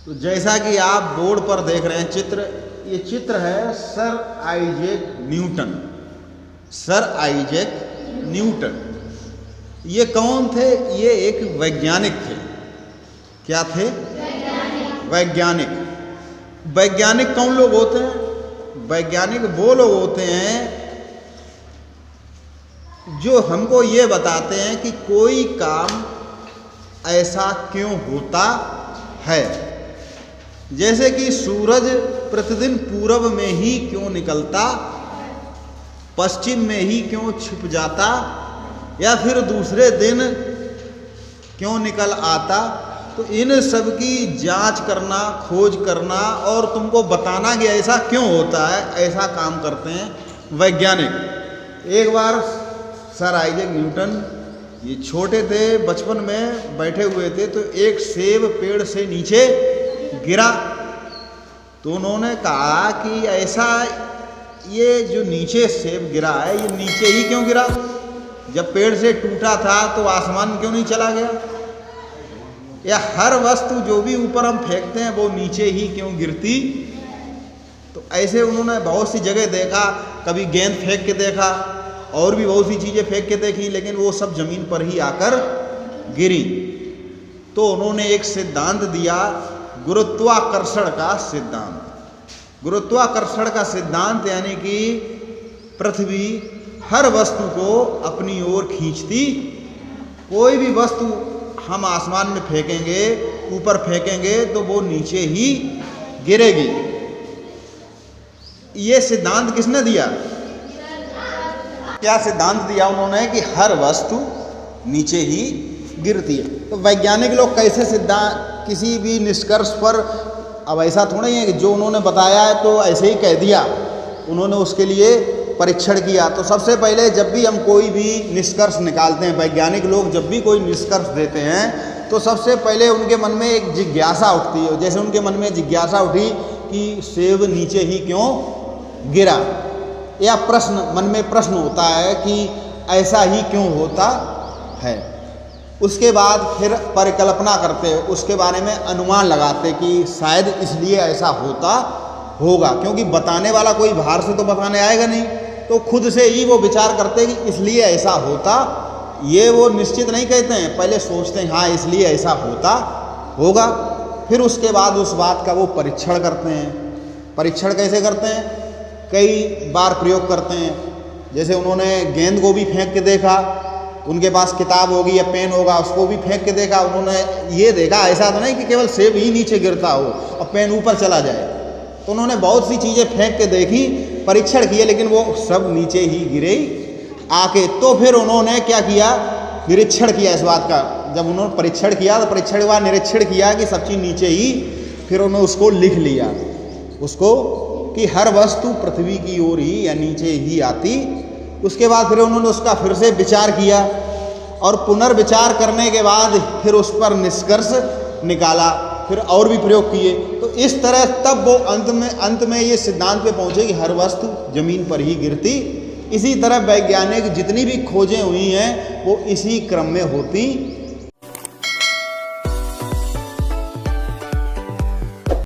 तो जैसा कि आप बोर्ड पर देख रहे हैं चित्र, ये चित्र है sir Isaac Newton. Sir Isaac Newton ये कौन थे? ये एक वैज्ञानिक थे। क्या थे? वैज्ञानिक। वैज्ञानिक कौन लोग होते हैं? वैज्ञानिक वो लोग होते हैं जो हमको ये बताते हैं कि कोई काम ऐसा क्यों होता है। जैसे कि सूरज प्रतिदिन पूरब में ही क्यों निकलता, पश्चिम में ही क्यों छिप जाता, या फिर दूसरे दिन क्यों निकल आता। तो इन सब की जांच करना, खोज करना और तुमको बताना कि ऐसा क्यों होता है, ऐसा काम करते हैं वैज्ञानिक। एक बार सर आइजैक न्यूटन ये छोटे थे, बचपन में बैठे हुए थे, तो एक सेब पेड़ से नीचे गिरा। तो उन्होंने कहा कि ऐसा ये जो नीचे सेब गिरा है, ये नीचे ही क्यों गिरा? जब पेड़ से टूटा था तो आसमान क्यों नहीं चला गया? या हर वस्तु जो भी ऊपर हम फेंकते हैं वो नीचे ही क्यों गिरती? तो ऐसे उन्होंने बहुत सी जगह देखा, कभी गेंद फेंक के देखा और भी बहुत सी चीज़ें फेंक के देखी, लेकिन वो सब जमीन पर ही आकर गिरी। तो उन्होंने एक सिद्धांत दिया, गुरुत्वाकर्षण का सिद्धांत। गुरुत्वाकर्षण का सिद्धांत यानी कि पृथ्वी हर वस्तु को अपनी ओर खींचती। कोई भी वस्तु हम आसमान में फेंकेंगे, ऊपर फेंकेंगे तो वो नीचे ही गिरेगी। ये सिद्धांत किसने दिया? क्या सिद्धांत दिया उन्होंने? कि हर वस्तु नीचे ही गिरती है। तो वैज्ञानिक लोग कैसे सिद्धांत किसी भी निष्कर्ष पर, अब ऐसा थोड़ा ही है कि जो उन्होंने बताया है तो ऐसे ही कह दिया, उन्होंने उसके लिए परीक्षण किया। तो सबसे पहले जब भी हम कोई भी निष्कर्ष निकालते हैं, वैज्ञानिक लोग जब भी कोई निष्कर्ष देते हैं तो सबसे पहले उनके मन में एक जिज्ञासा उठती है। जैसे उनके मन में जिज्ञासा उठी कि सेब नीचे ही क्यों गिरा, या प्रश्न मन में प्रश्न होता है कि ऐसा ही क्यों होता है। उसके बाद फिर परिकल्पना करते, उसके बारे में अनुमान लगाते कि शायद इसलिए ऐसा होता होगा, क्योंकि बताने वाला कोई बाहर से तो बताने आएगा नहीं, तो खुद से ही वो विचार करते कि इसलिए ऐसा होता। ये वो निश्चित नहीं कहते हैं, पहले सोचते हैं हाँ इसलिए ऐसा होता होगा। फिर उसके बाद उस बात का वो परीक्षण करते हैं। परीक्षण कैसे करते हैं? कई बार प्रयोग करते हैं। जैसे उन्होंने गेंद को भी फेंक के देखा, उनके पास किताब होगी या पेन होगा, उसको भी फेंक के देखा। उन्होंने ये देखा ऐसा तो नहीं कि केवल सेब ही नीचे गिरता हो और पेन ऊपर चला जाए। तो उन्होंने बहुत सी चीज़ें फेंक के देखी, परीक्षण किए, लेकिन वो सब नीचे ही गिरे आके। तो फिर उन्होंने क्या किया? निरीक्षण किया इस बात का। जब उन्होंने परीक्षण किया तो परीक्षण के बाद निरीक्षण किया कि सब चीज़ नीचे ही, फिर उन्होंने उसको लिख लिया, उसको कि हर वस्तु पृथ्वी की ओर ही या नीचे ही आती। उसके बाद फिर उन्होंने उसका फिर से विचार किया और पुनर्विचार करने के बाद फिर उस पर निष्कर्ष निकाला, फिर और भी प्रयोग किए। तो इस तरह तब वो अंत में ये सिद्धांत पे पहुँचे कि हर वस्तु जमीन पर ही गिरती। इसी तरह वैज्ञानिक जितनी भी खोजें हुई हैं वो इसी क्रम में होती